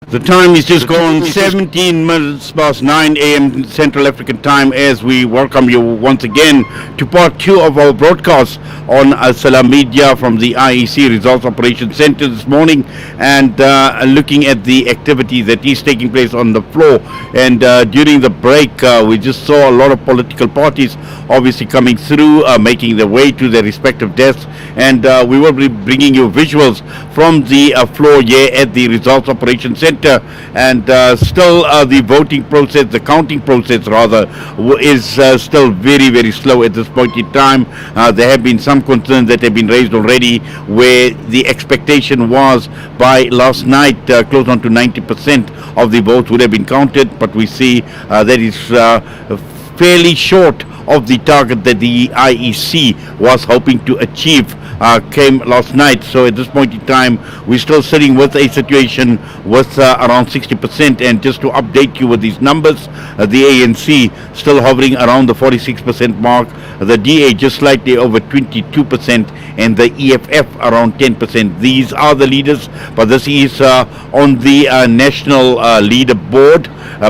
The time is just gone 17 minutes past 9 a.m. Central African time as we welcome you once again to part 2 of our broadcast on Salam Media from the IEC Results Operations Center this morning, and looking at the activity that is taking place on the floor. And during the break, we just saw a lot of political parties obviously coming through, making their way to their respective desks, and we will be bringing you visuals from the floor here at the Results Operations Center. And still the voting process, the counting process rather, is still very, very slow at this point in time. There have been some concerns that have been raised already, where the expectation was by last night close on to 90% of the votes would have been counted, but we see that is fairly short of the target that the IEC was hoping to achieve came last night. So at this point in time, we're still sitting with a situation with around 60%. And just to update you with these numbers, the ANC still hovering around the 46% mark, the DA just slightly over 22%, and the EFF around 10%. These are the leaders, but this is on the national leaderboard.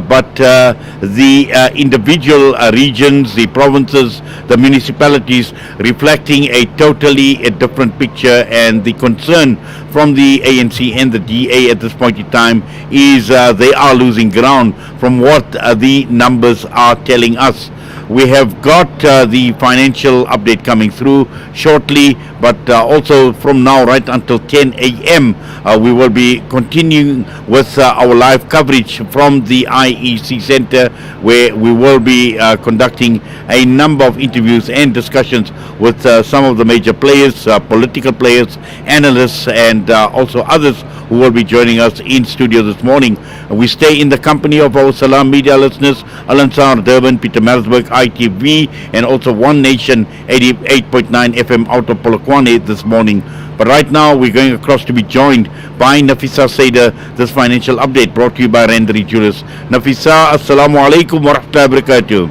But the individual regions, the provinces, the municipalities reflecting a totally different picture, and the concern from the ANC and the DA at this point in time is they are losing ground from what the numbers are telling us. We have got the financial update coming through shortly, but also from now right until 10 a.m. We will be continuing with our live coverage from the IEC Center, where we will be conducting a number of interviews and discussions with some of the major players, political players, analysts, and also others who will be joining us in studio this morning. We stay in the company of our Salam Media listeners, Al-Ansar, Durban, Pietermaritzburg, ITV, and also One Nation 88.9 FM out of Polokwane this morning. But right now we're going across to be joined by Nafisa Saida. This financial update brought to you by Rendri Julius. Nafisa, Assalamu alaikum wa rahmatullahi wa barakatuh.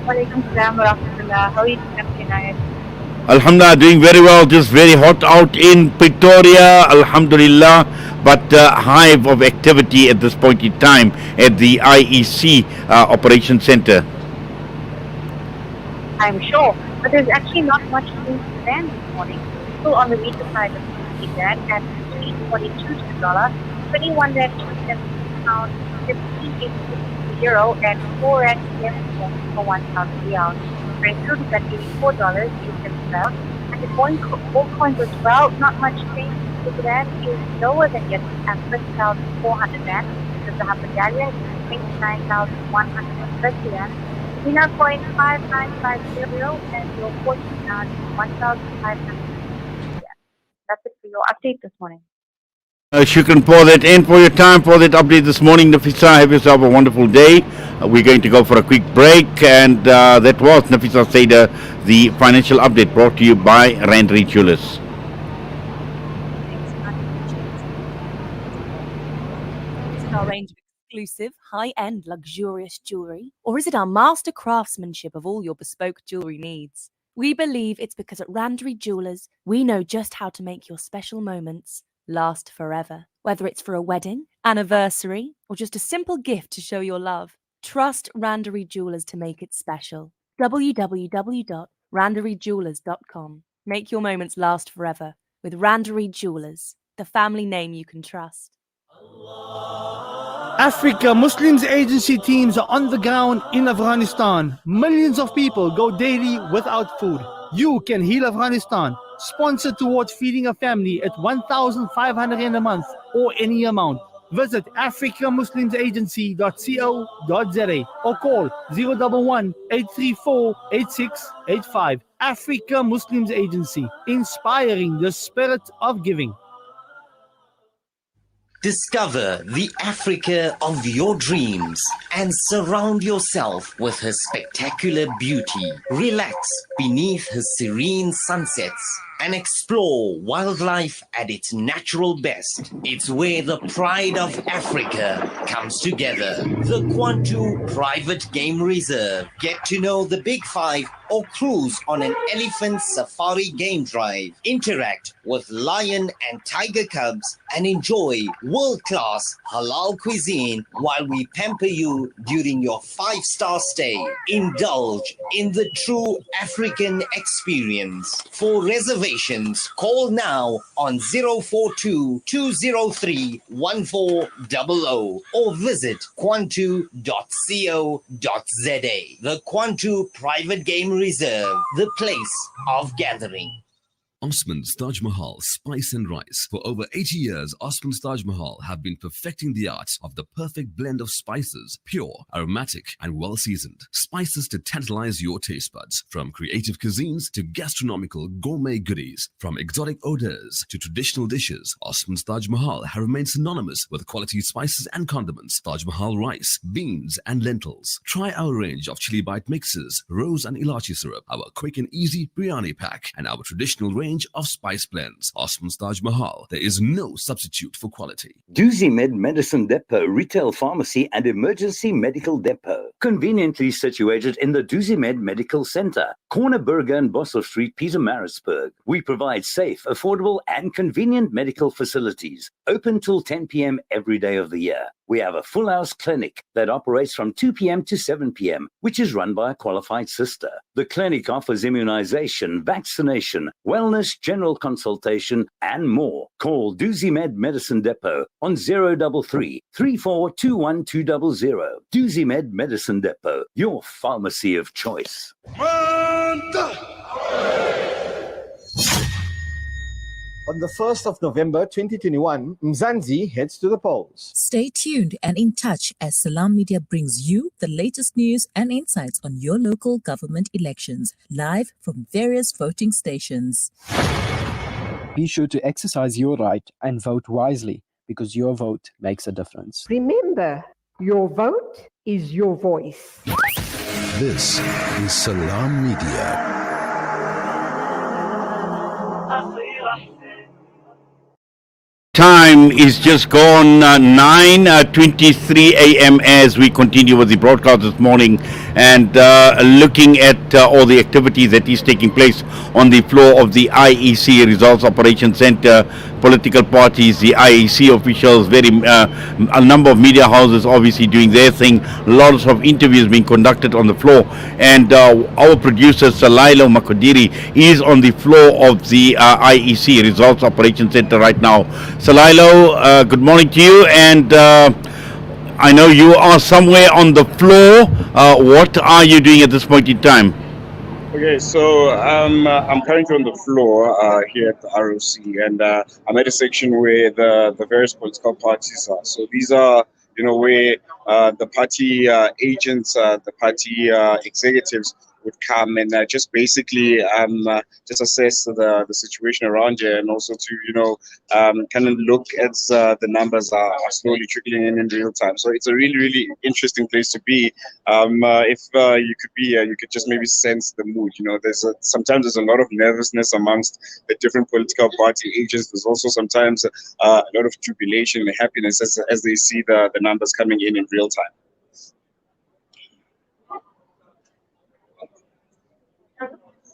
Wa alaikum salam wa rahmatullah. How are you doing, Inayet? Alhamdulillah, doing very well. Just very hot out in Pretoria, Alhamdulillah, but hive of activity at this point in time at the IEC Operations Center. I'm sure, but there's actually not much news to stand this morning. So on the weaker side of the rand at 3.42 to the dollar, 21 rand 27 pounds, 58 to the euro, and 4 rand 11 cents for 1,000 riyals. Brent crude is at $84, and the gold coins as well. Not much change. The rand is lower than yesterday at 30,400 rand. The half medallion is 29,130 rand. Dinar coin 5950, and your 14 ounce 1,500. That's it for your update this morning. Shukran for that and for your time for that update this morning, Nafisa. Have yourself a wonderful day. We're going to go for a quick break, and that was Nafisa Saida, the financial update brought to you by Rendri Julius. Is it our range of exclusive, high-end, luxurious jewellery? Or is it our master craftsmanship of all your bespoke jewellery needs? We believe it's because at Randri Jewellers, we know just how to make your special moments last forever. Whether it's for a wedding, anniversary, or just a simple gift to show your love, trust Randri Jewellers to make it special. www.randaryjewellers.com. Make your moments last forever with Randri Jewellers, the family name you can trust. Africa Muslims Agency teams are on the ground in Afghanistan. Millions of people go daily without food. You can heal Afghanistan. Sponsor towards feeding a family at 1,500 rand a month or any amount. Visit africamuslimsagency.co.za or call 011 834 8685. Africa Muslims Agency, inspiring the spirit of giving. Discover the Africa of your dreams and surround yourself with her spectacular beauty. Relax beneath her serene sunsets and explore wildlife at its natural best. It's where the pride of Africa comes together. The Kwantu Private Game Reserve. Get to know the Big Five or cruise on an elephant safari game drive. Interact with lion and tiger cubs and enjoy world-class halal cuisine while we pamper you during your 5-star stay. Indulge in the true African experience. For reservations, call now on 042 203 1400 or visit kwantu.co.za. The Kwantu Private Game Reserve, the place of gathering. Osman's Taj Mahal Spice and Rice. For over 80 years, Osman's Taj Mahal have been perfecting the art of the perfect blend of spices, pure, aromatic, and well-seasoned. Spices to tantalize your taste buds. From creative cuisines to gastronomical gourmet goodies, from exotic odors to traditional dishes, Osman's Taj Mahal have remained synonymous with quality spices and condiments. Taj Mahal rice, beans, and lentils. Try our range of chili bite mixes, rose and ilachi syrup, our quick and easy biryani pack, and our traditional range of spice blends. Osman's Taj Mahal. There is no substitute for quality. Doozy Med Medicine Depot, retail pharmacy and emergency medical depot. Conveniently situated in the Doozy Med Medical Center, corner Burger and Bosser Street, Pietermaritzburg. We provide safe, affordable and convenient medical facilities. Open till 10 p.m. every day of the year. We have a full house clinic that operates from 2 p.m. to 7 p.m., which is run by a qualified sister. The clinic offers immunization, vaccination, wellness, general consultation, and more. Call Doozy Med Medicine Depot on 033 3421 Doozy Med Medicine Depot, your pharmacy of choice. On the 1st of November 2021, Mzansi heads to the polls. Stay tuned and in touch as Salam Media brings you the latest news and insights on your local government elections, live from various voting stations. Be sure to exercise your right and vote wisely, because your vote makes a difference. Remember, your vote is your voice. This is Salam Media. Time is just gone 9:23 a.m. as we continue with the broadcast this morning and looking at all the activities that is taking place on the floor of the IEC Results Operations Center. Political parties, the IEC officials, a number of media houses obviously doing their thing. Lots of interviews being conducted on the floor, and our producer Salailo Makodiri is on the floor of the IEC Results Operations Center right now. Salailo, good morning to you, and I know you are somewhere on the floor. What are you doing at this point in time? Okay, so I'm currently on the floor here at the ROC, and I'm at a section where the various political parties are. So these are, where the party agents, the party executives would come and just basically just assess the situation around here, and also to kind of look at the numbers are slowly trickling in real time. So it's a really interesting place to be. If you could be you could just maybe sense the mood. Sometimes there's a lot of nervousness amongst the different political party agents. There's also sometimes a lot of jubilation and happiness as they see the numbers coming in real time.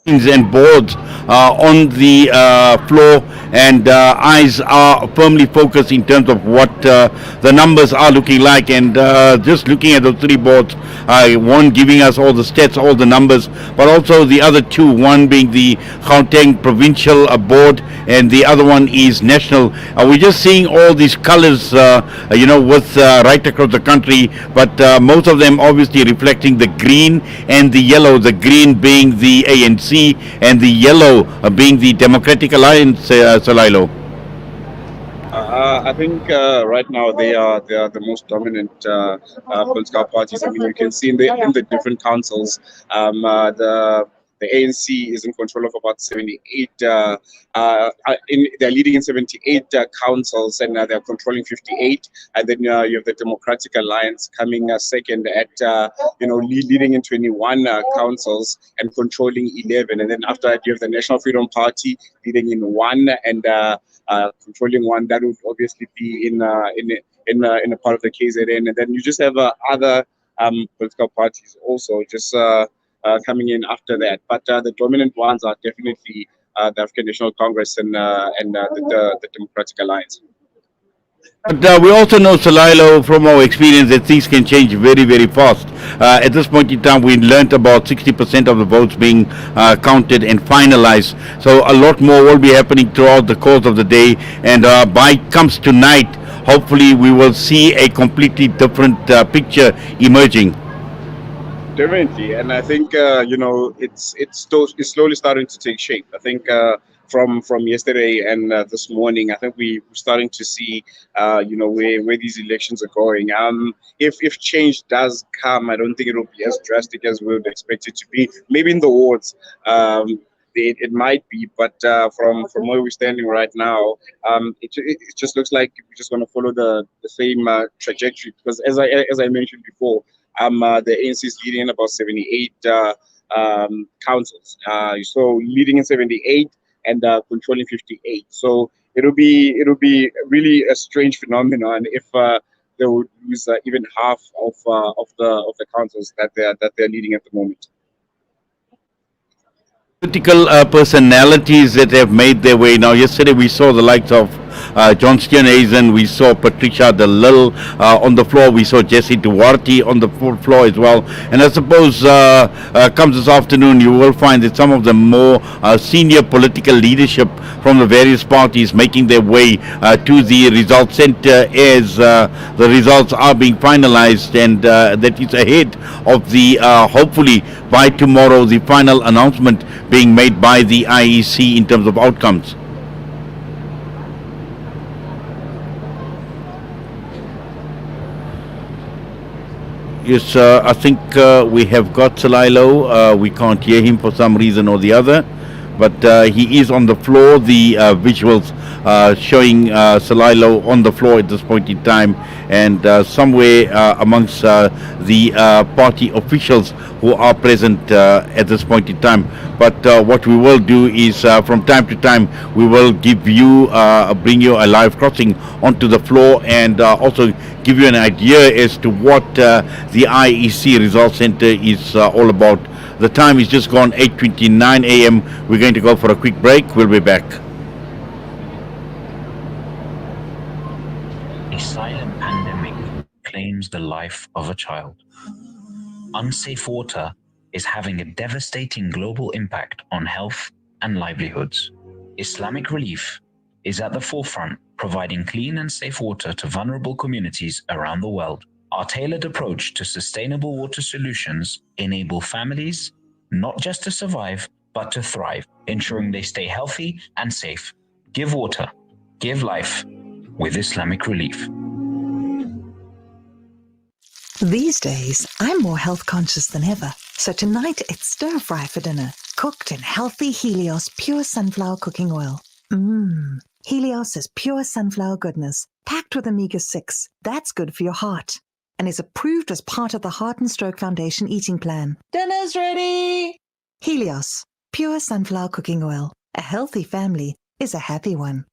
And boards on the floor, and eyes are firmly focused in terms of what the numbers are looking like, and just looking at those three boards, one giving us all the stats, all the numbers, but also the other two, one being the Gauteng Provincial Board and the other one is national. We're just seeing all these colors with right across the country, but most of them obviously reflecting the green and the yellow, the green being the ANC and the yellow being the Democratic Alliance, Salailo. I think right now they are the most dominant political parties. I mean, you can see in the different councils, the the ANC is in control of about 78. They're leading in 78 councils, and they're controlling 58. And then you have the Democratic Alliance coming second at leading in 21 councils and controlling 11. And then after that, you have the National Freedom Party leading in 1 and controlling 1. That would obviously be in a part of the KZN. And then you just have other political parties also just coming in after that. But the dominant ones are definitely the African National Congress and the Democratic Alliance. But we also know, Salilo, from our experience, that things can change very, very fast. At this point in time, we learnt about 60% of the votes being counted and finalized. So a lot more will be happening throughout the course of the day. And by comes tonight, hopefully we will see a completely different picture emerging. Definitely, and I think it's slowly starting to take shape. I think from yesterday and this morning, I think we're starting to see where these elections are going. If change does come, I don't think it will be as drastic as we would expect it to be. Maybe in the wards, it might be, but from where we're standing right now, it just looks like we're just going to follow the same trajectory. Because as I mentioned before, the ANC is leading in about 78 councils. So leading in 78 and controlling 58. So it'll be really a strange phenomenon if they would lose even half of the councils that they're leading at the moment. Political personalities that have made their way. Now, yesterday we saw the likes of John Steenhuisen, we saw Patricia de Lille on the floor, we saw Jesse Duarte on the floor as well. And I suppose comes this afternoon, you will find that some of the more senior political leadership from the various parties making their way to the results center as the results are being finalized, and that is ahead of the hopefully by tomorrow the final announcement being made by the IEC in terms of outcomes. Yes, I think we have got Salilo. We can't hear him for some reason or the other, but he is on the floor. The visuals showing Salilo on the floor at this point in time, and somewhere amongst the party officials who are present at this point in time. But what we will do is from time to time we will give you bring you a live crossing onto the floor, and also give you an idea as to what the IEC Results Center is all about. The time is just gone 8:29 a.m. We're going to go for a quick break. We'll be back. A silent pandemic claims the life of a child. Unsafe water is having a devastating global impact on health and livelihoods. Islamic Relief is at the forefront, providing clean and safe water to vulnerable communities around the world. Our tailored approach to sustainable water solutions enable families not just to survive, but to thrive, ensuring they stay healthy and safe. Give water, give life with Islamic Relief. These days, I'm more health conscious than ever. So tonight it's stir fry for dinner, cooked in healthy Helios pure sunflower cooking oil. Helios is pure sunflower goodness, packed with omega-6. That's good for your heart, and is approved as part of the Heart and Stroke Foundation eating plan. Dinner's ready! Helios, pure sunflower cooking oil. A healthy family is a happy one.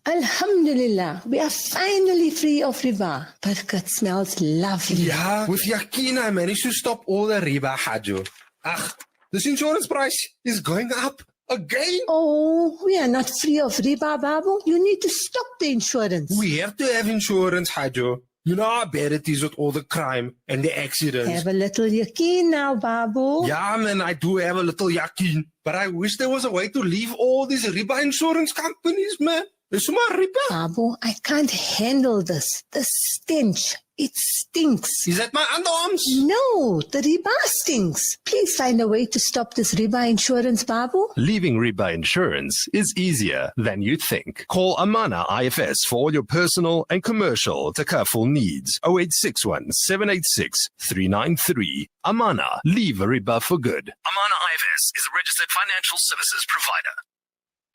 Alhamdulillah, we are finally free of riba. But it smells lovely. Yeah, with Yakina, I managed to stop all the riba, Hajo. Ach, this insurance price is going up again. Oh, we are not free of riba, Babu. You need to stop the insurance. We have to have insurance, Hajo. You know how bad it is with all the crime and the accidents. Have a little yakin now, Babu. Yeah, man, I do have a little yakin. But I wish there was a way to leave all these riba insurance companies, man. It's my riba. Babu, I can't handle this. The stench. It stinks. Is that my underarms? No, the riba stinks. Please find a way to stop this riba insurance, Babu. Leaving Riba Insurance is easier than you think. Call Amana IFS for all your personal and commercial takaful needs. 0861 786 393. Amana, leave Riba for good. Amana IFS is a registered financial services provider.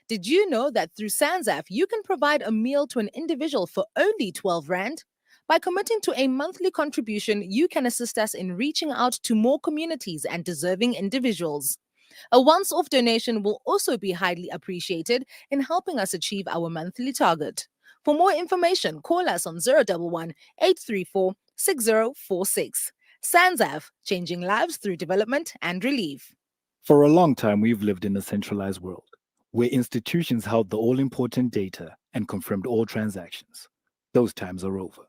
Did you know that through SANZAF, you can provide a meal to an individual for only 12 Rand? By committing to a monthly contribution, you can assist us in reaching out to more communities and deserving individuals. A once-off donation will also be highly appreciated in helping us achieve our monthly target. For more information, call us on 011 834 6046. SANZAF, changing lives through development and relief. For a long time, we've lived in a centralized world, where institutions held the all-important data and confirmed all transactions. Those times are over.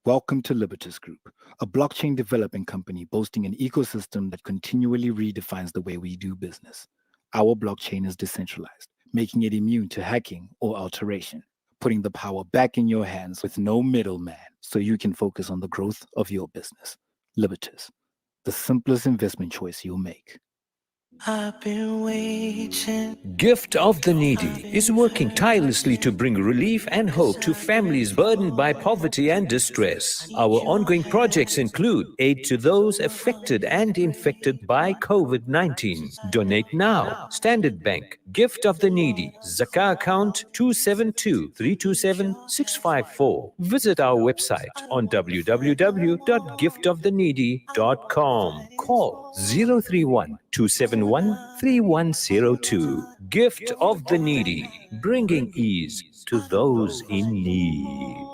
Welcome to Libertas Group, a blockchain development company boasting an ecosystem that continually redefines the way we do business. Our blockchain is decentralized, making it immune to hacking or alteration, putting the power back in your hands with no middleman so you can focus on the growth of your business. Libertas, the simplest investment choice you'll make. I've been waiting. Gift of the Needy is working tirelessly to bring relief and hope to families burdened by poverty and distress. Our ongoing projects include aid to those affected and infected by COVID-19. Donate now. Standard Bank, Gift of the Needy, Zakah account 272-327-654. Visit our website on www.giftoftheneedy.com. Call 031-271-3102. Gift of the Needy, bringing ease to those in need.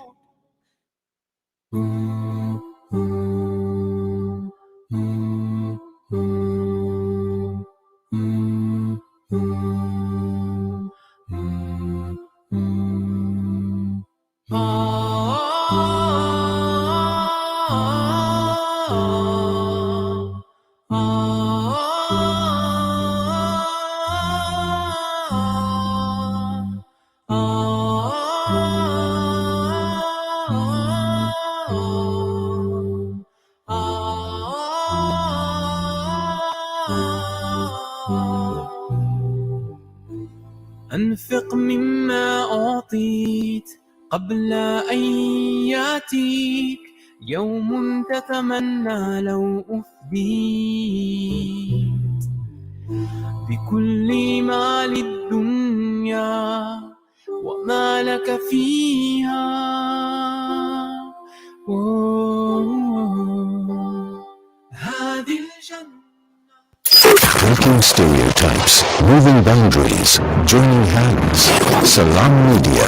أنفق مما أعطيت قبل أن يأتيك يوم تتمنى لو أفديت بكل ما للدنيا وما لك فيها هذه الجنة. Breaking stereotypes, moving boundaries, joining hands. Salam Media.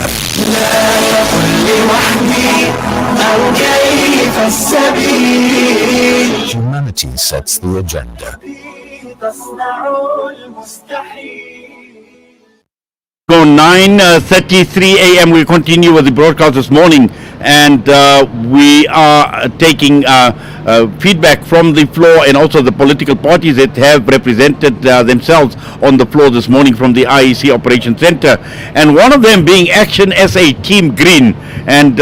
Humanity sets the agenda. 9:33 a.m. we continue with the broadcast this morning, and we are taking feedback from the floor and also the political parties that have represented themselves on the floor this morning from the IEC Operations Center, and one of them being Action SA Team Green. And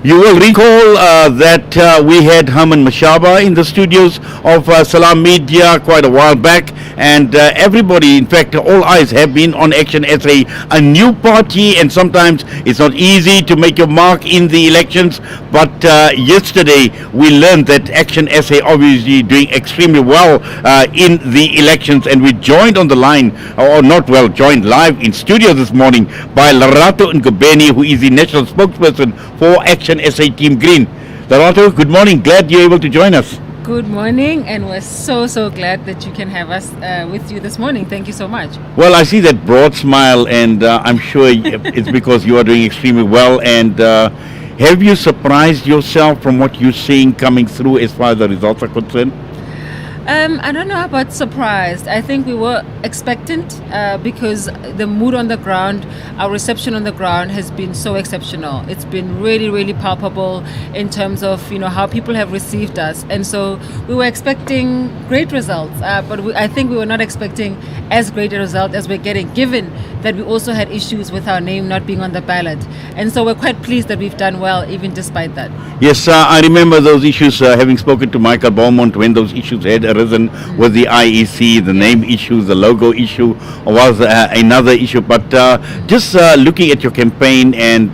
you will recall that we had Herman Mashaba in the studios of Salam Media quite a while back, and everybody, in fact all eyes have been on Action SA, a new party, and sometimes it's not easy to make your mark in the elections, but yesterday we learned that Action SA obviously doing extremely well in the elections, and we joined on the line, or not well, joined live in studio this morning by Lerato Ngobeni, who is the national spokesperson for Action SA Team Green. Lerato, good morning. Glad you're able to join us. Good morning, and we're so glad that you can have us with you this morning. Thank you so much. Well, I see that broad smile, and I'm sure it's because you are doing extremely well. And have you surprised yourself from what you're seeing coming through as far as the results are concerned? I don't know about surprised. I think we were expectant because the mood on the ground, our reception on the ground has been so exceptional. It's been really palpable in terms of how people have received us, and so we were expecting great results. But I think we were not expecting as great a result as we're getting, given that we also had issues with our name not being on the ballot. And so we're quite pleased that we've done well, even despite that. Yes, I remember those issues, having spoken to Michael Beaumont when those issues had arisen with the IEC, the name issue, the logo issue was another issue. But just looking at your campaign and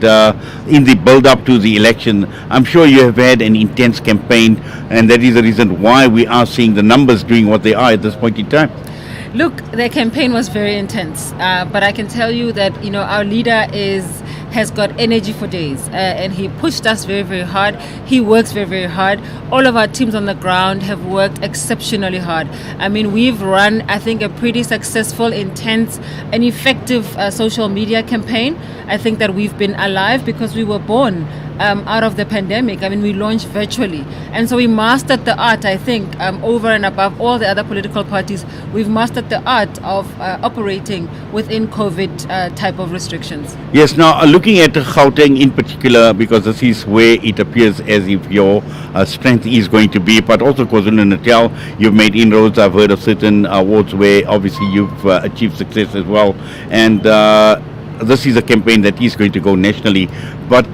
in the build-up to the election, I'm sure you have had an intense campaign, and that is the reason why we are seeing the numbers doing what they are at this point in time. Look, the campaign was very intense, but I can tell you that our leader has got energy for days, and he pushed us very, very hard. He works very, very hard. All of our teams on the ground have worked exceptionally hard. I mean, we've run, I think, a pretty successful, intense, and effective social media campaign. I think that we've been alive because we were born out of the pandemic. I mean, we launched virtually. And so we mastered the art, I think, over and above all the other political parties. We've mastered the art of operating within COVID type of restrictions. Yes, now looking at Gauteng in particular, because this is where it appears as if your strength is going to be, but also KwaZulu-Natal, you've made inroads. I've heard of certain awards where obviously you've achieved success as well. And this is a campaign that is going to go nationally. But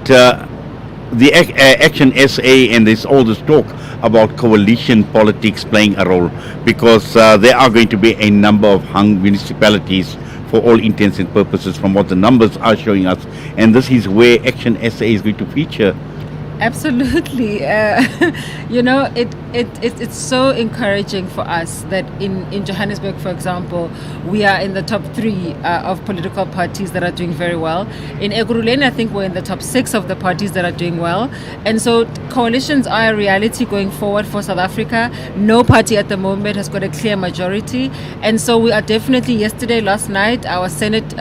the Action SA, and there's all this talk about coalition politics playing a role, because there are going to be a number of hung municipalities for all intents and purposes from what the numbers are showing us, and this is where Action SA is going to feature. Absolutely. It's so encouraging for us that in Johannesburg, for example, we are in the top 3 of political parties that are doing very well. In Ekurhuleni, I think we're in the top 6 of the parties that are doing well. And so coalitions are a reality going forward for South Africa. No party at the moment has got a clear majority. And so we are definitely, last night, our Senate,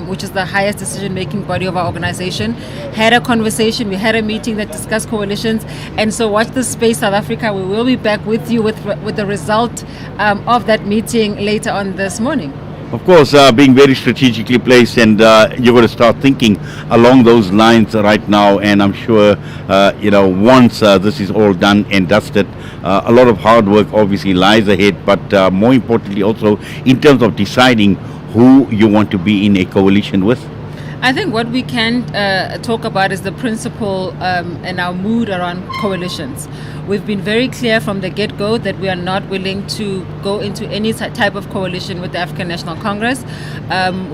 which is the highest decision-making body of our organization, had a conversation. We had a meeting that discussed coalitions, and so watch this space, South Africa. We will be back with you with the result of that meeting later on this morning. Of course, being very strategically placed, and you're going to start thinking along those lines right now. And I'm sure, once this is all done and dusted, a lot of hard work obviously lies ahead. But more importantly, also in terms of deciding who you want to be in a coalition with. I think what we can talk about is the principle and our mood around coalitions. We've been very clear from the get-go that we are not willing to go into any type of coalition with the African National Congress.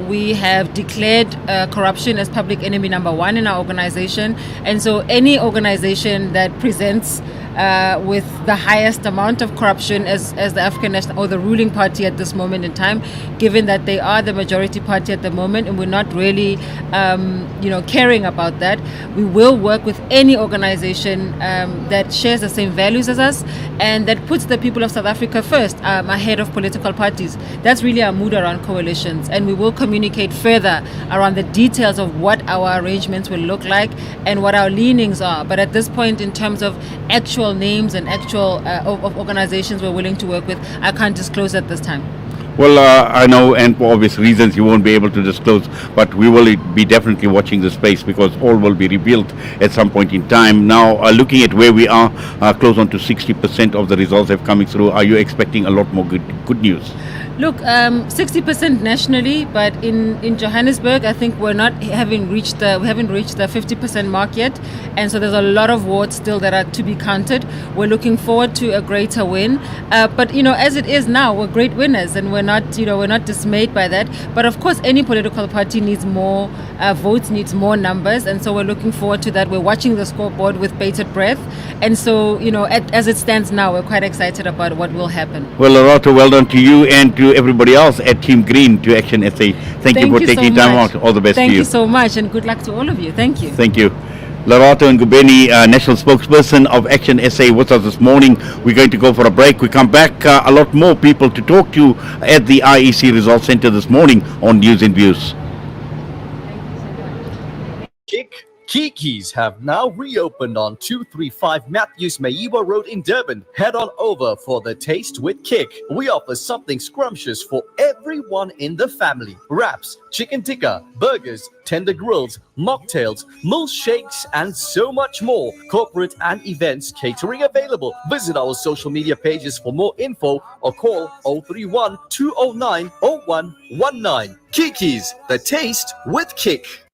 We have declared corruption as public enemy number 1 in our organization. And so any organization that presents with the highest amount of corruption as the African National or the ruling party at this moment in time, given that they are the majority party at the moment, and we're not really caring about that. We will work with any organization that shares the same values as us and that puts the people of South Africa first, ahead of political parties. That's really our mood around coalitions, and we will communicate further around the details of what our arrangements will look like and what our leanings are. But at this point, in terms of actual names and actual of organizations we're willing to work with, I can't disclose at this time. Well, I know, and for obvious reasons you won't be able to disclose, but we will be definitely watching the space, because all will be revealed at some point in time. Now, looking at where we are, close on to 60% of the results have coming through. Are you expecting a lot more good news? Look, 60% nationally, but in Johannesburg, I think we haven't reached the 50% mark yet, and so there's a lot of wards still that are to be counted. We're looking forward to a greater win, but as it is now, we're great winners, and we're not dismayed by that. But of course, any political party needs more votes, needs more numbers, and so we're looking forward to that. We're watching the scoreboard with bated breath, and so as it stands now, we're quite excited about what will happen. Well, Lerato, well done to you and to everybody else at Team Green, to Action SA. Thank you for taking time out. All the best to you. Thank you so much, and good luck to all of you. Thank you. Thank you. Lerato Ngubeni, national spokesperson of Action SA, with us this morning. We're going to go for a break. We come back, a lot more people to talk to at the IEC Results Center this morning on News and Views. Kiki's have now reopened on 235 Matthews Maiwa Road in Durban. Head on over for the Taste with Kick. We offer something scrumptious for everyone in the family. Wraps, chicken tikka, burgers, tender grills, mocktails, milkshakes, and so much more. Corporate and events catering available. Visit our social media pages for more info or call 031 209 0119. Kiki's, the Taste with Kick.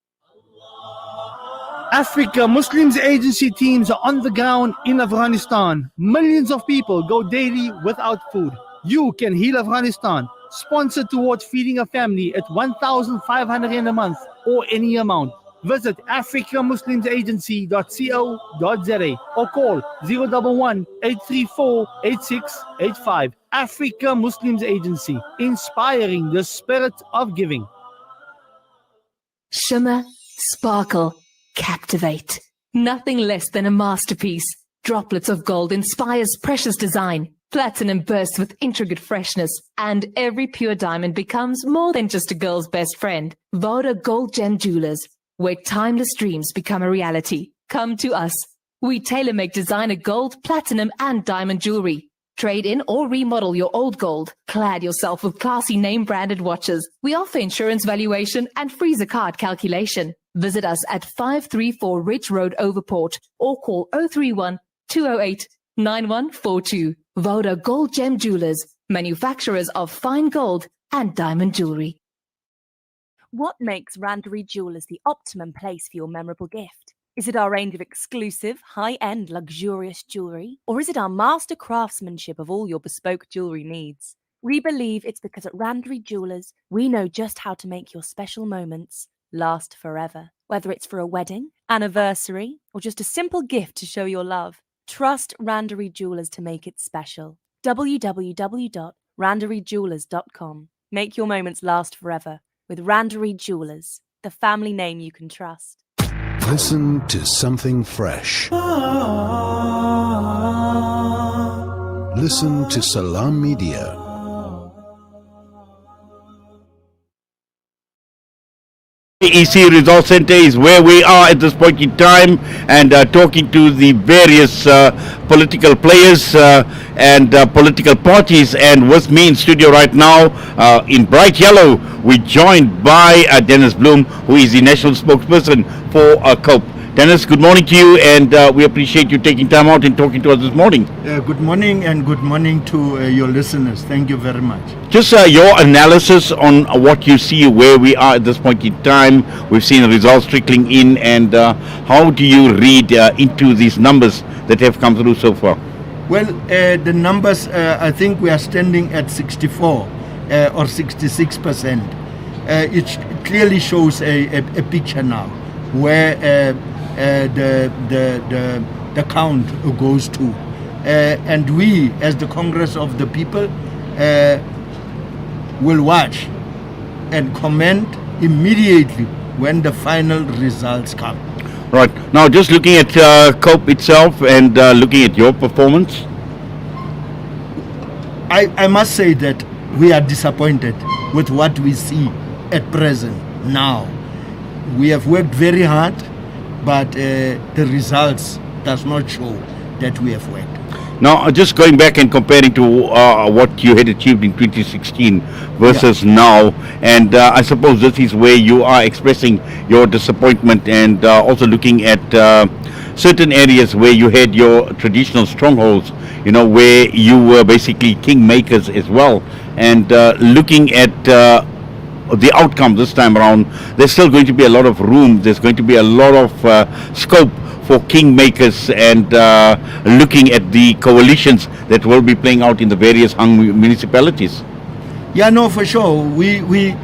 Africa Muslims Agency teams are on the ground in Afghanistan. Millions of people go daily without food. You can heal Afghanistan. Sponsor towards feeding a family at 1,500 in a month or any amount. Visit africamuslimsagency.co.za or call 011 834 8685. Africa Muslims Agency, inspiring the spirit of giving. Shimmer, sparkle, captivate. Nothing less than a masterpiece. Droplets of gold inspires precious design. Platinum bursts with intricate freshness, and every pure diamond becomes more than just a girl's best friend. Voda Gold Gem Jewelers, where timeless dreams become a reality. Come to us. We tailor-make designer gold, platinum, and diamond jewelry. Trade in or remodel your old gold. Clad yourself with classy name-branded watches. We offer insurance valuation and freezer card calculation. Visit us at 534 Ridge Road, Overport, or call 031 208 9142. Voda Gold Gem Jewelers, manufacturers of fine gold and diamond jewelry. What makes Randery Jewelers the optimum place for your memorable gift? Is it our range of exclusive, high-end, luxurious jewelry? Or is it our master craftsmanship of all your bespoke jewelry needs? We believe it's because at Randery Jewelers, we know just how to make your special moments last forever. Whether it's for a wedding, anniversary, or just a simple gift to show your love, trust Randery Jewelers to make it special. www.randeryjewelers.com. Make your moments last forever with Randery Jewelers, the family name you can trust. Listen to something fresh. Listen to Salam Media. EC Resource Center is where we are at this point in time, and talking to the various political players and political parties. And with me in studio right now, in bright yellow, we're joined by Dennis Bloom, who is the national spokesperson for COPE. Dennis, good morning to you, and we appreciate you taking time out and talking to us this morning. Good morning, and good morning to your listeners. Thank you very much. Just your analysis on what you see, where we are at this point in time. We've seen results trickling in, and how do you read into these numbers that have come through so far? Well, the numbers, I think we are standing at 64 or 66%. It clearly shows a picture now where the count goes to, and we as the Congress of the People will watch and comment immediately when the final results come. Right, now just looking at COPE itself and looking at your performance, I must say that we are disappointed with what we see at present now. We have worked very hard, but the results does not show that we have worked. Now, just going back and comparing to what you had achieved in 2016 versus now, and I suppose this is where you are expressing your disappointment, and also looking at certain areas where you had your traditional strongholds, you know, where you were basically kingmakers as well, and looking at the outcome this time around, there's still going to be a lot of room, there's going to be a lot of scope for kingmakers, and looking at the coalitions that will be playing out in the various hung municipalities. Yeah, no, for sure. We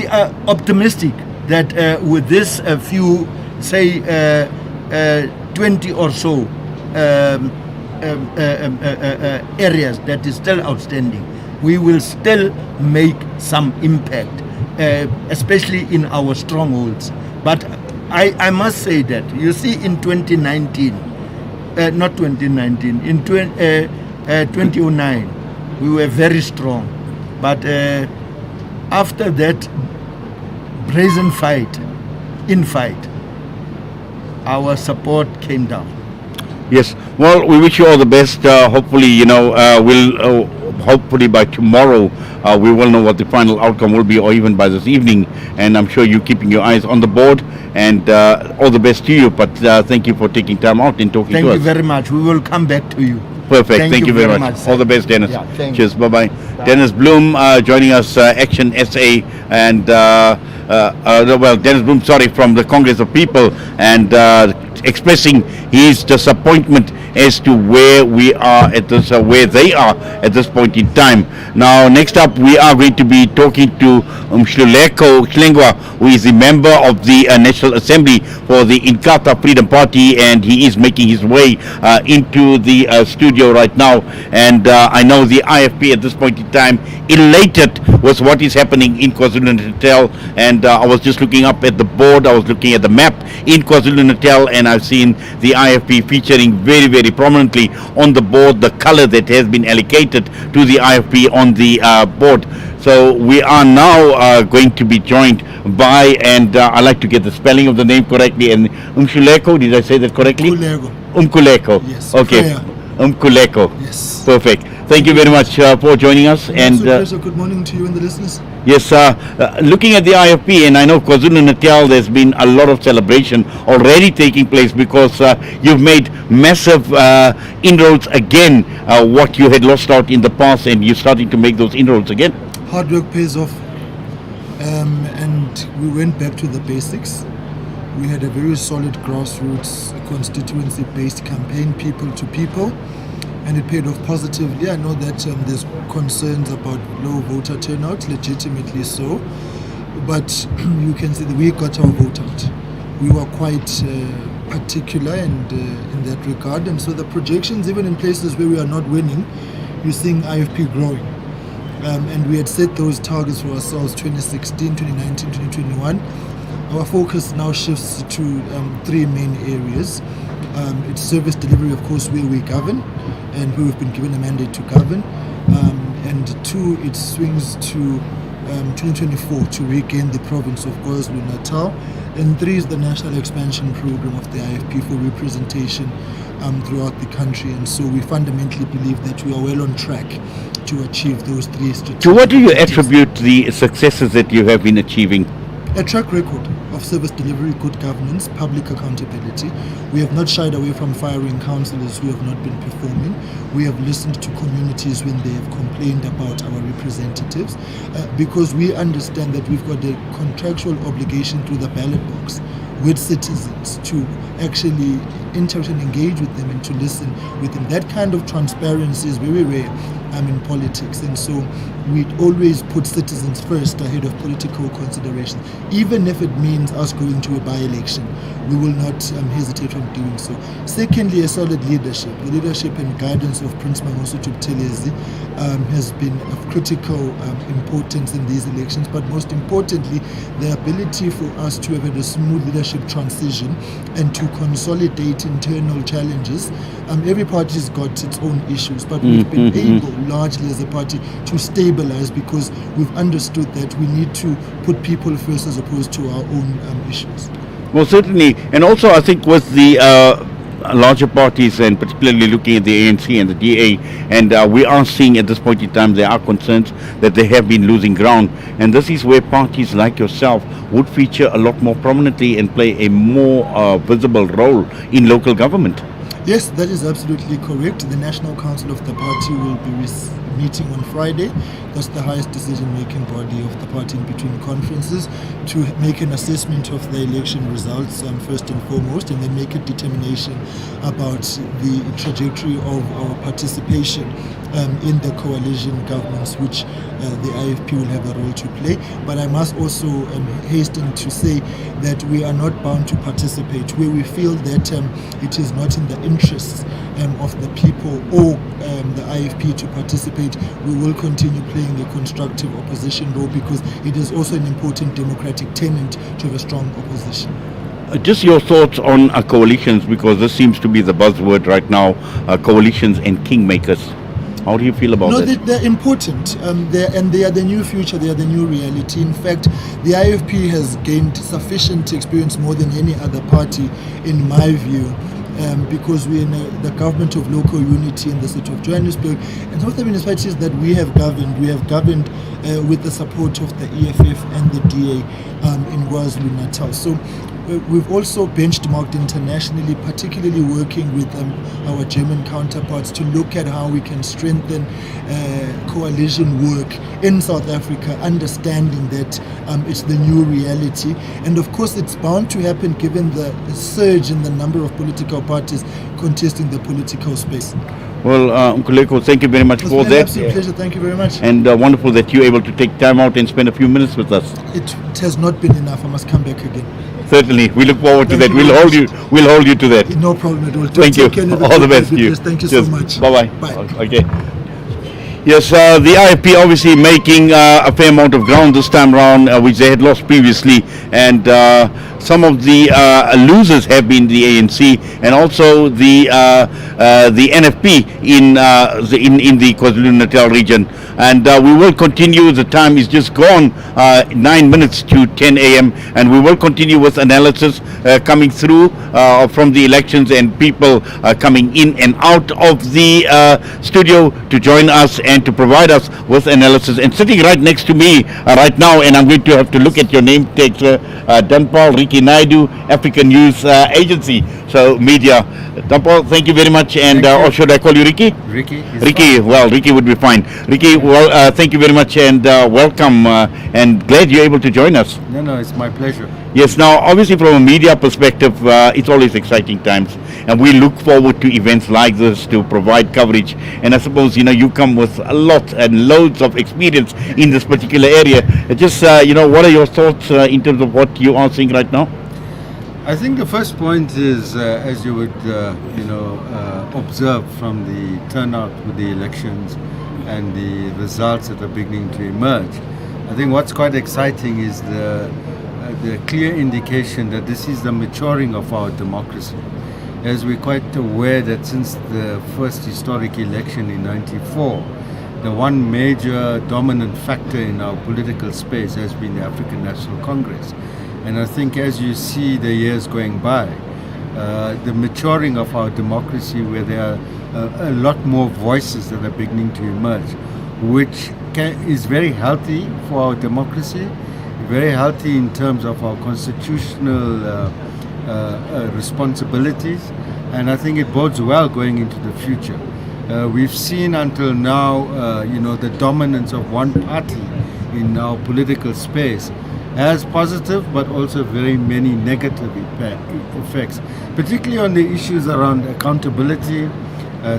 are optimistic that with this few, say, 20 or so areas that is still outstanding, we will still make some impact, especially in our strongholds. But I must say that, you see, in 2019, not 2019, in 2009, we were very strong. But after that brazen fight, our support came down. Yes. Well, we wish you all the best. Hopefully, we'll hopefully by tomorrow we will know what the final outcome will be, or even by this evening. And I'm sure you're keeping your eyes on the board. And all the best to you. But thank you for taking time out and talking Thank to you us. very much. We will come back to you. Perfect. Thank you very much. All the best, Dennis. Yeah, thank Cheers. you. Bye-bye. Dennis Bloom joining us, Action SA, and Dennis Bloom, from the Congress of People, and expressing his disappointment as to where we are at this, where they are at this point in time. Now, next up, we are going to be talking to Mhluleko Hlengwa, who is a member of the National Assembly for the Inkatha Freedom Party, and he is making his way into the studio right now. And I know the IFP at this point in time elated with what is happening in KwaZulu-Natal, and I was just looking up at the board, I was looking at the map in KwaZulu-Natal, and I've seen the IFP featuring very, very prominently on the board, the color that has been allocated to the IFP on the board. So we are now going to be joined by, and I like to get the spelling of the name correctly, and Mhluleko, did I say that correctly? Umkuleko. Yes. Okay. Umkuleko. Yes. Perfect. Thank you very much for joining us. And pleasure. Good morning to you and the listeners. yes, looking at the IFP, and I know KwaZulu-Natal, there's been a lot of celebration already taking place because you've made massive inroads again, what you had lost out in the past, and you're starting to make those inroads again. Hard work pays off, and we went back to the basics. We had a very solid grassroots constituency-based campaign, people to people, and it paid off positively. I know that there's concerns about low voter turnout, legitimately so, but you can see that we got our vote out. We were quite particular and in that regard, and so the projections, even in places where we are not winning, you're seeing IFP growing. And we had set those targets for ourselves 2016, 2019, 2021. Our focus now shifts to three main areas. It's service delivery, of course, where we govern and where we've been given a mandate to govern. And two, it swings to 2024 to regain the province of KwaZulu-Natal. And three is the national expansion program of the IFP for representation throughout the country. And so we fundamentally believe that we are well on track to achieve those three strategic To what do you objectives. attribute the successes that you have been achieving? A track record of service delivery, good governance, public accountability. We have not shied away from firing councillors who have not been performing. We have listened to communities when they have complained about our representatives because we understand that we've got a contractual obligation through the ballot box with citizens to actually interact and engage with them and to listen with them. That kind of transparency is very rare in politics, and so we always put citizens first ahead of political considerations. Even if it means us going to a by-election, we will not hesitate from doing so. Secondly, a solid leadership. The leadership and guidance of Prince Mangosuthu Buthelezi has been of critical importance in these elections, but most importantly, the ability for us to have had a smooth leadership transition and to consolidate internal challenges. Every party's got its own issues, but we've been able, largely as a party, to stabilize because we've understood that we need to put people first as opposed to our own issues. Well, certainly, and also I think with the larger parties, and particularly looking at the ANC and the DA, and we are seeing at this point in time there are concerns that they have been losing ground, and this is where parties like yourself would feature a lot more prominently and play a more visible role in local government. Yes, that is absolutely correct. The National Council of the party will be meeting on Friday. That's the highest decision-making body of the party in between conferences, to make an assessment of the election results first and foremost, and then make a determination about the trajectory of our participation in the coalition governments, which the IFP will have a role to play. But I must also hasten to say that we are not bound to participate where we feel that it is not in the interests of the people or the IFP to participate. We will continue playing a constructive opposition role because it is also an important democratic tenant to have a strong opposition. Just your thoughts on coalitions, because this seems to be the buzzword right now, coalitions and kingmakers. How do you feel about No, that? they're important, they are the new future, they are the new reality. In fact, the IFP has gained sufficient experience, more than any other party, in my view, because we're in the government of local unity in the city of Johannesburg, and some of the municipalities that we have governed with the support of the EFF and the DA in KwaZulu-Natal. So we've also benchmarked internationally, particularly working with our German counterparts to look at how we can strengthen coalition work in South Africa, understanding that it's the new reality. And of course, it's bound to happen given the surge in the number of political parties contesting the political space. Well, Nkuleko, thank you very much It's for been an that. absolute pleasure. Thank you very much. And wonderful that you're able to take time out and spend a few minutes with us. It has not been enough. I must come back again. Certainly, we look forward to Thank that. you We'll very hold you to that. No problem at all. Thank you. Take care and have a All the good best day to you. with this. Thank you Cheers. so much. Bye-bye. Bye. Okay. Yes, the IFP obviously making a fair amount of ground this time round, which they had lost previously, and some of the losers have been the ANC and also the NFP in the KwaZulu-Natal region. And we will continue. The time is just gone, 9 minutes to 10 a.m. and we will continue with analysis coming through from the elections and people coming in and out of the studio to join us and to provide us with analysis. And sitting right next to me right now, and I'm going to have to look at your name tag, Danpal Ricky Naidu, African News Agency, so media. Danpal, thank you very much. And or should I call you Ricky? Ricky. Ricky, well, Ricky would be fine. Ricky, well, thank you very much and welcome and glad you're able to join us. No, it's my pleasure. Yes, now obviously from a media perspective, it's always exciting times and we look forward to events like this to provide coverage. And I suppose, you come with a lot and loads of experience in this particular area. Just, what are your thoughts in terms of what you are seeing right now? I think the first point is, as you would, observe from the turnout with the elections and the results that are beginning to emerge. I think what's quite exciting is the clear indication that this is the maturing of our democracy. As we're quite aware that since the first historic election in '94, the one major dominant factor in our political space has been the African National Congress. And I think as you see the years going by, the maturing of our democracy, where there are a lot more voices that are beginning to emerge, which is very healthy for our democracy, very healthy in terms of our constitutional responsibilities, and I think it bodes well going into the future. We've seen until now, the dominance of one party in our political space has positive but also very many negative effects, particularly on the issues around accountability,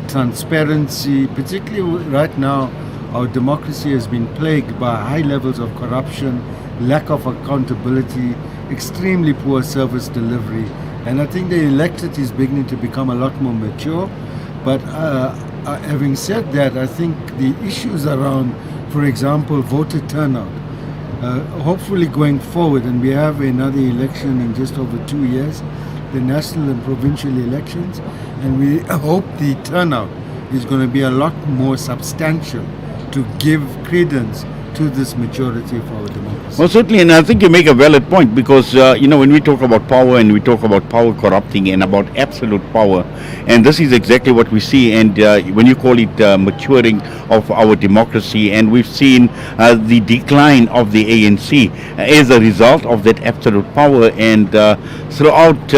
transparency. Particularly right now, our democracy has been plagued by high levels of corruption, lack of accountability, extremely poor service delivery, and I think the electorate is beginning to become a lot more mature. But having said that, I think the issues around, for example, voter turnout, hopefully going forward, and we have another election in just over 2 years, the national and provincial elections, and we hope the turnout is going to be a lot more substantial to give credence to this maturity of our democracy. Well, certainly, and I think you make a valid point because, when we talk about power and we talk about power corrupting and about absolute power, and this is exactly what we see, and when you call it maturing of our democracy, and we've seen the decline of the ANC as a result of that absolute power, and throughout,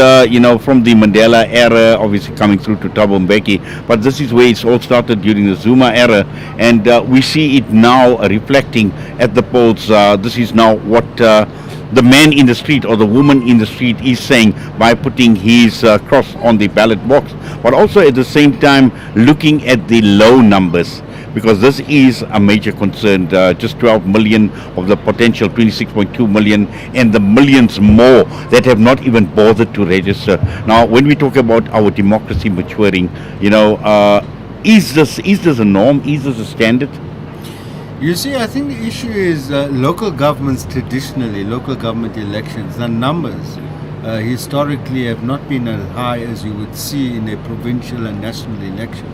from the Mandela era, obviously coming through to Thabo Mbeki, but this is where it's all started during the Zuma era, and we see it now reflecting at the polls. This is now what the man in the street or the woman in the street is saying by putting his cross on the ballot box, but also at the same time looking at the low numbers, because this is a major concern. Just 12 million of the potential 26.2 million and the millions more that have not even bothered to register. Now, when we talk about our democracy maturing, is this a norm? Is this a standard? You see, I think the issue is local governments traditionally, local government elections, the numbers historically have not been as high as you would see in a provincial and national election.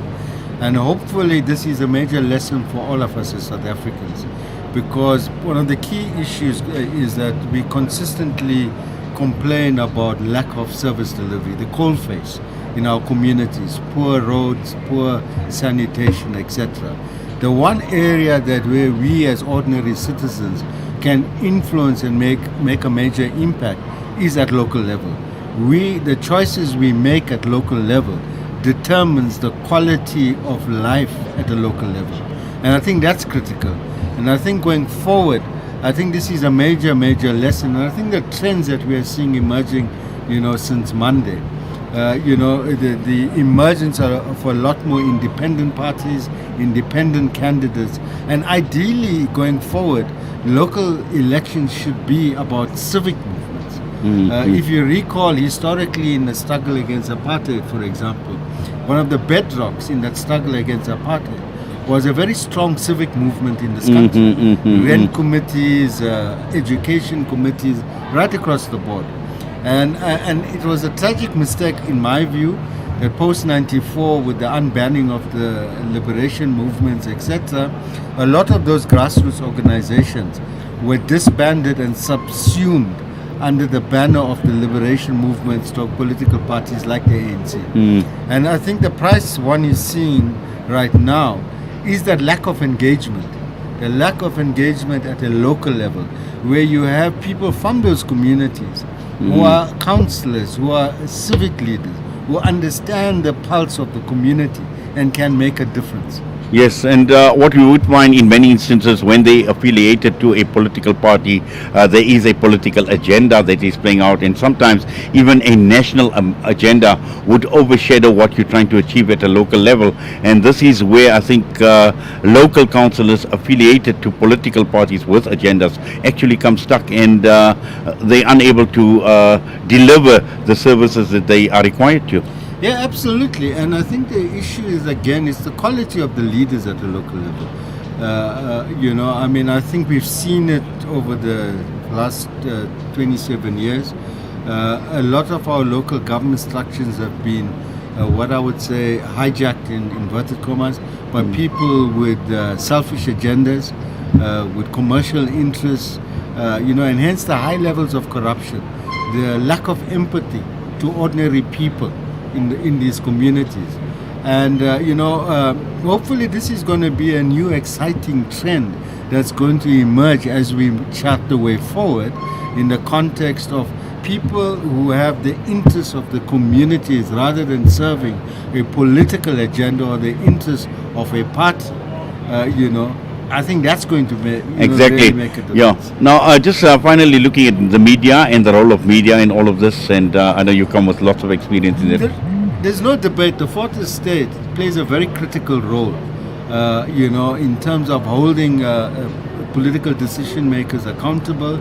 And hopefully this is a major lesson for all of us as South Africans, because one of the key issues is that we consistently complain about lack of service delivery, the coalface in our communities, poor roads, poor sanitation, etc. The one area that where we as ordinary citizens can influence and make a major impact is at local level. The choices we make at local level determines the quality of life at a local level. And I think that's critical. And I think going forward, I think this is a major lesson. And I think the trends that we are seeing emerging, since Monday, the emergence of a lot more independent parties, independent candidates, and ideally going forward, local elections should be about civic movements. If you recall, historically in the struggle against apartheid, for example, one of the bedrocks in that struggle against apartheid was a very strong civic movement in this country. Rent committees, education committees, right across the board. And it was a tragic mistake, in my view, that post-94, with the unbanning of the liberation movements, etc., a lot of those grassroots organizations were disbanded and subsumed under the banner of the liberation movements to political parties like the ANC. And I think the price one is seeing right now is that lack of engagement. The lack of engagement at a local level, where you have people from those communities who are councillors, who are civic leaders, who understand the pulse of the community and can make a difference. Yes, and what we would find in many instances when they affiliated to a political party, there is a political agenda that is playing out, and sometimes even a national agenda would overshadow what you're trying to achieve at a local level. And this is where I think local councillors affiliated to political parties with agendas actually come stuck, and they're unable to deliver the services that they are required to. Yeah, absolutely. And I think the issue is, again, it's the quality of the leaders at the local level. I think we've seen it over the last 27 years. A lot of our local government structures have been, what I would say, hijacked in inverted commas by people with selfish agendas, with commercial interests, and hence the high levels of corruption, the lack of empathy to ordinary people in these communities. And hopefully this is going to be a new exciting trend that's going to emerge as we chart the way forward in the context of people who have the interests of the communities rather than serving a political agenda or the interests of a party. I think that's going to exactly really make a difference. Yeah. Now, just finally looking at the media and the role of media in all of this, and I know you come with lots of experience in it. There's no debate. The fourth estate plays a very critical role, in terms of holding political decision makers accountable,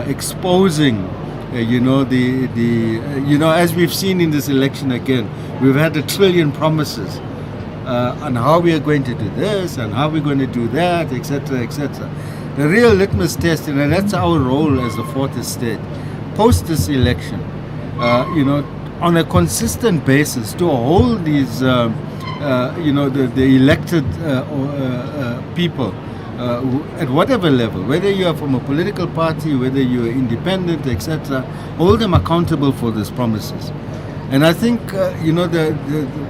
exposing, as we've seen in this election again, we've had 1 trillion promises. On how we are going to do this and how we're going to do that, etc., etc. The real litmus test, and that's our role as the fourth estate, post this election, on a consistent basis to hold these, the elected people at whatever level, whether you are from a political party, whether you are independent, etc., hold them accountable for these promises. And I think,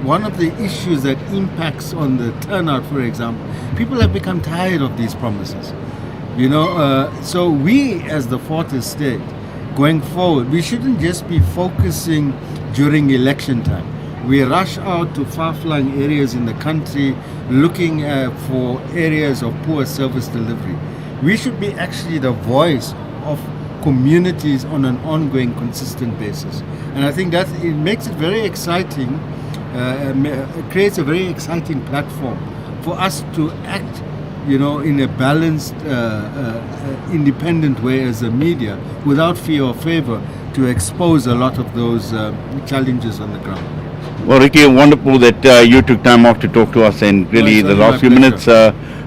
one of the issues that impacts on the turnout, for example, people have become tired of these promises. So we as the fourth estate, going forward, we shouldn't just be focusing during election time. We rush out to far-flung areas in the country looking for areas of poor service delivery. We should be actually the voice of communities on an ongoing, consistent basis. And I think that it makes it very exciting, creates a very exciting platform for us to act, in a balanced, independent way as a media, without fear or favor, to expose a lot of those challenges on the ground. Well, Ricky, wonderful that you took time off to talk to us, and really the last few minutes,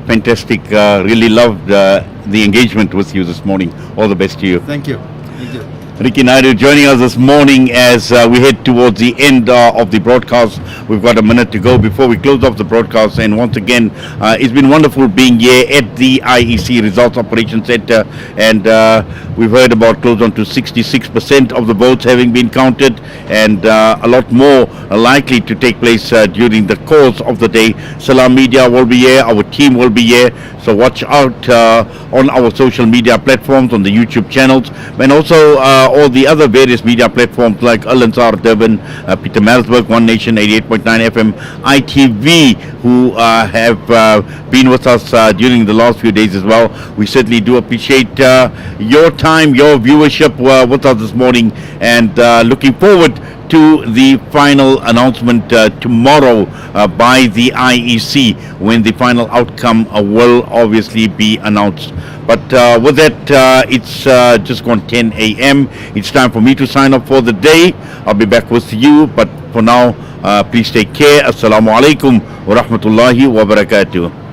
fantastic. Really loved the engagement with you this morning. All the best to you. Thank you. Thank you. Ricky Naidu joining us this morning as we head towards the end of the broadcast. We've got a minute to go before we close off the broadcast, and once again it's been wonderful being here at the IEC Results Operations Center, and we've heard about close on to 66% of the votes having been counted, and a lot more are likely to take place during the course of the day. Salam Media will be here, our team will be here, so watch out on our social media platforms, on the YouTube channels, and also all the other various media platforms like Al Ansar Durban, Peter Marisburg, One Nation 88.9 FM, ITV, who have been with us during the last few days as well. We certainly do appreciate your time, your viewership with us this morning, and looking forward to the final announcement tomorrow by the IEC, when the final outcome will obviously be announced. But with that, it's just gone 10 a.m. It's time for me to sign off for the day. I'll be back with you, but for now, please take care. Assalamu alaikum wa rahmatullahi wa barakatuh.